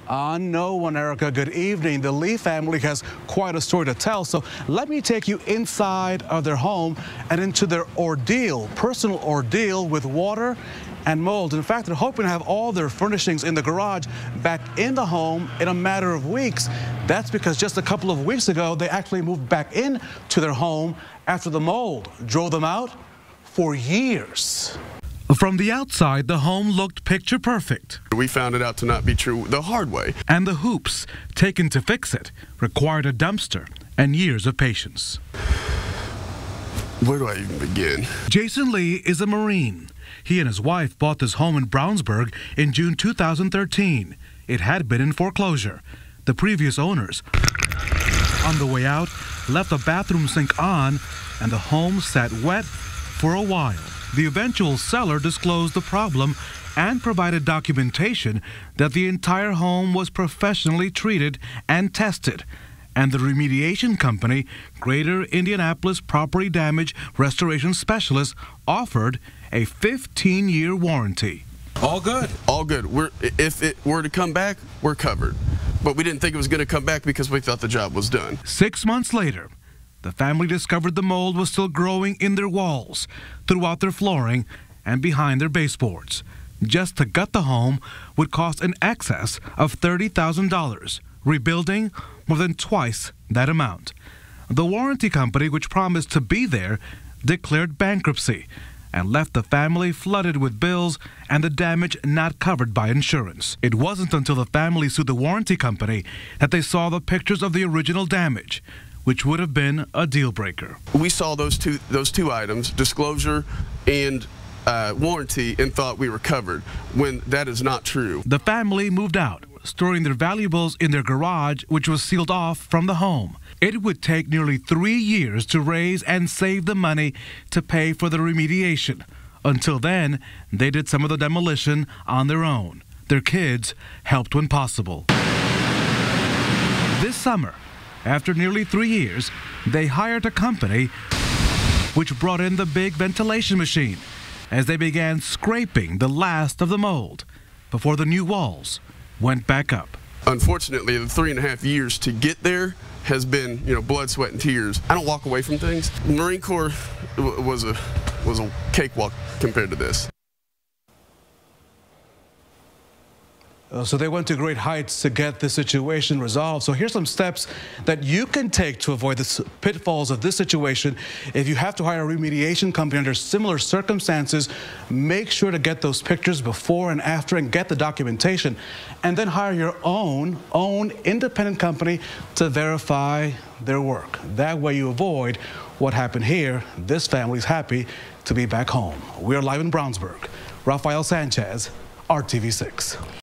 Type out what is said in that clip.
No, Erica. Good evening. The Lee family has quite a story to tell, so let me take you inside of their home and into their personal ordeal with water and mold. In fact, they're hoping to have all their furnishings in the garage back in the home in a matter of weeks. That's because just a couple of weeks ago, they actually moved back into their home after the mold drove them out for years. From the outside, the home looked picture perfect. We found it out to not be true the hard way. And the hoops taken to fix it required a dumpster and years of patience. Where do I even begin? Jason Lee is a Marine. He and his wife bought this home in Brownburg in June 2013. It had been in foreclosure. The previous owners, on the way out, left the bathroom sink on, and the home sat wet for a while. The eventual seller disclosed the problem and provided documentation that the entire home was professionally treated and tested, and the remediation company, Greater Indianapolis Property Damage Restoration Specialist, offered a 15-year warranty. All good. All good. If it were to come back, we're covered. But we didn't think it was going to come back because we thought the job was done. 6 months later, the family discovered the mold was still growing in their walls, throughout their flooring, and behind their baseboards. Just to gut the home would cost an excess of $30,000, rebuilding more than twice that amount. The warranty company, which promised to be there, declared bankruptcy and left the family flooded with bills and the damage not covered by insurance. It wasn't until the family sued the warranty company that they saw the pictures of the original damage, which would have been a deal breaker. We saw those two items, disclosure and warranty, and thought we were covered, when that is not true. The family moved out, storing their valuables in their garage, which was sealed off from the home. It would take nearly 3 years to raise and save the money to pay for the remediation. Until then, they did some of the demolition on their own. Their kids helped when possible. This summer, after nearly 3 years, they hired a company which brought in the big ventilation machine as they began scraping the last of the mold before the new walls went back up. Unfortunately, the 3.5 years to get there has been, blood, sweat, and tears. I don't walk away from things. The Marine Corps was a cakewalk compared to this. So they went to great heights to get this situation resolved. So here's some steps that you can take to avoid the pitfalls of this situation. If you have to hire a remediation company under similar circumstances, make sure to get those pictures before and after and get the documentation. And then hire your own independent company to verify their work. That way you avoid what happened here. This family's happy to be back home. We're live in Brownburg. Rafael Sanchez, RTV6.